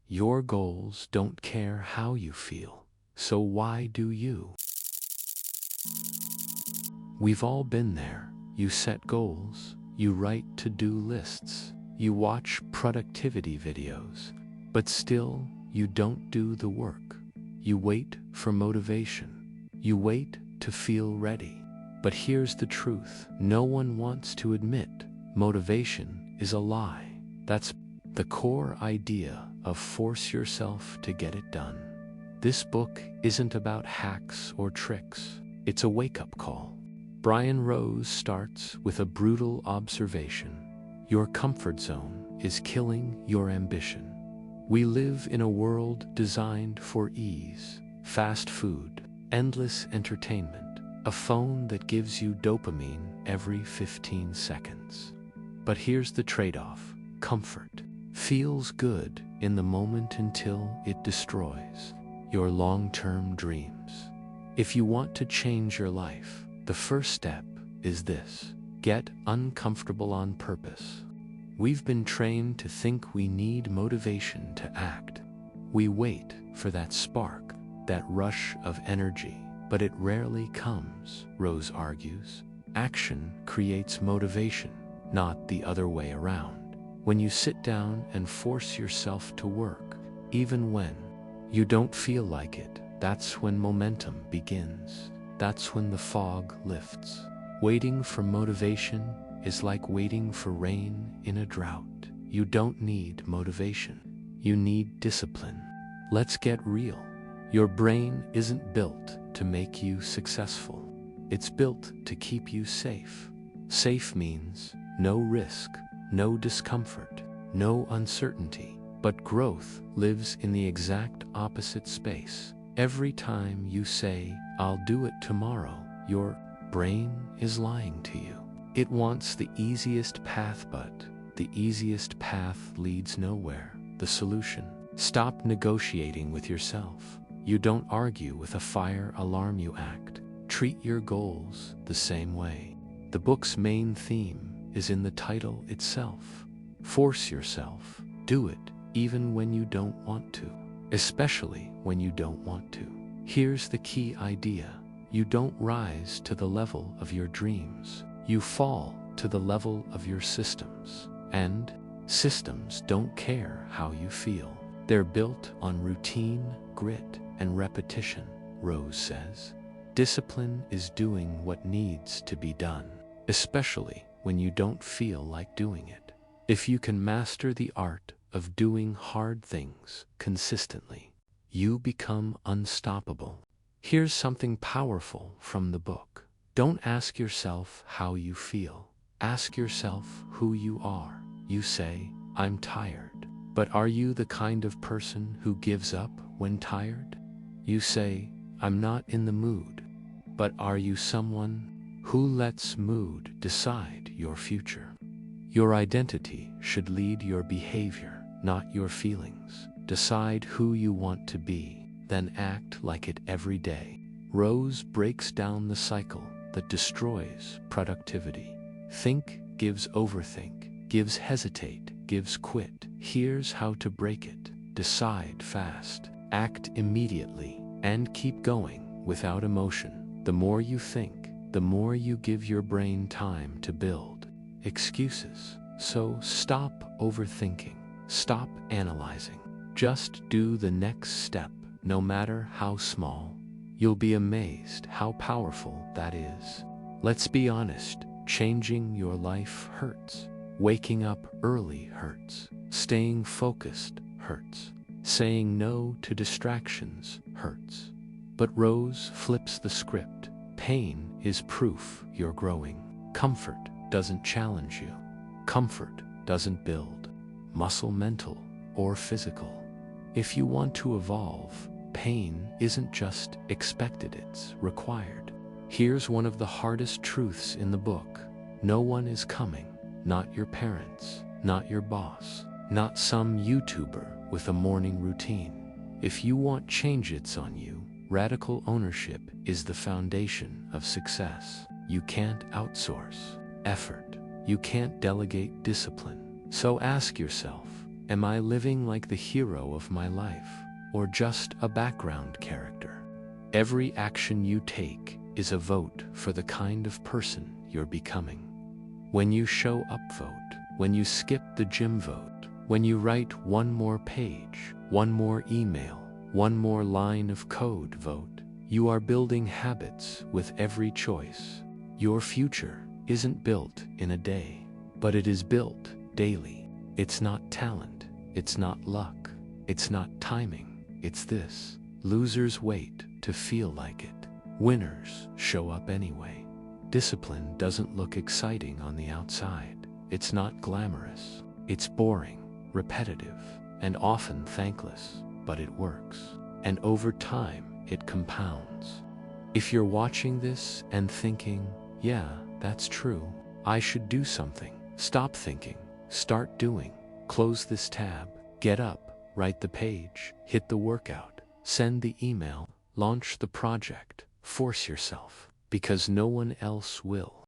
Your goals don't care how you feel, so why do you? We've all been there. You set goals, you write to-do lists, you watch productivity videos, but still you don't do the work. You wait for motivation. You wait to feel ready. But here's the truth. No one wants to admit motivation is a lie. That's the core idea of force yourself to get it done. This book isn't about hacks or tricks. It's a wake-up call. Brian Rose starts with a brutal observation. Your comfort zone is killing your ambition. We live in a world designed for ease, fast food, endless entertainment, a phone that gives you dopamine every 15 seconds. But here's the trade-off. Comfort feels good in the moment until it destroys your long-term dreams. If you want to change your life, the first step is this: get uncomfortable on purpose. We've been trained to think we need motivation to act. We wait for that spark, that rush of energy, but it rarely comes, Rose argues. Action creates motivation, not the other way around. When you sit down and force yourself to work, even when you don't feel like it, that's when momentum begins. That's when the fog lifts. Waiting for motivation is like waiting for rain in a drought. You don't need motivation. You need discipline. Let's get real. Your brain isn't built to make you successful. It's built to keep you safe. Safe means no risk, no discomfort, no uncertainty. But growth lives in the exact opposite space. Every time you say, "I'll do it tomorrow," your brain is lying to you. It wants the easiest path, but the easiest path leads nowhere. The solution: stop negotiating with yourself. You don't argue with a fire alarm, you act. Treat your goals the same way. The book's main theme is in the title itself. Force yourself. Do it even when you don't want to. Especially when you don't want to. Here's the key idea. You don't rise to the level of your dreams. You fall to the level of your systems. And systems don't care how you feel. They're built on routine, grit, and repetition, Rose says. Discipline is doing what needs to be done, especially when you don't feel like doing it. If you can master the art of doing hard things consistently, you become unstoppable. Here's something powerful from the book. Don't ask yourself how you feel. Ask yourself who you are. You say, "I'm tired." But are you the kind of person who gives up when tired? You say, "I'm not in the mood." But are you someone who lets mood decide your future? Your identity should lead your behavior, not your feelings. Decide who you want to be, then act like it every day. Rose breaks down the cycle that destroys productivity. Think gives overthink, gives hesitate, gives quit. Here's how to break it. Decide fast, act immediately, and keep going without emotion. The more you think, the more you give your brain time to build excuses. So stop overthinking, stop analyzing. Just do the next step, no matter how small. You'll be amazed how powerful that is. Let's be honest, changing your life hurts. Waking up early hurts. Staying focused hurts. Saying no to distractions hurts. But Rose flips the script. Pain is proof you're growing. Comfort doesn't challenge you. Comfort doesn't build muscle, mental or physical. If you want to evolve, pain isn't just expected, it's required. Here's one of the hardest truths in the book. No one is coming. Not your parents, not your boss, not some YouTuber with a morning routine. If you want change, it's on you. Radical ownership is the foundation of success. You can't outsource effort. You can't delegate discipline. So ask yourself, Am I living like the hero of my life, or just a background character? Every action you take is a vote for the kind of person you're becoming. When you show up, vote. When you skip the gym, vote. When you write one more page, one more email, one more line of code, vote. You are building habits with every choice. Your future isn't built in a day, but it is built daily. It's not talent, it's not luck, it's not timing, it's this. Losers wait to feel like it. Winners show up anyway. Discipline doesn't look exciting on the outside. It's not glamorous. It's boring, repetitive, and often thankless, but it works. And over time, it compounds. If you're watching this and thinking, yeah, that's true, I should do something, stop thinking, start doing. Close this tab, get up, write the page, hit the workout, send the email, launch the project, force yourself, because no one else will.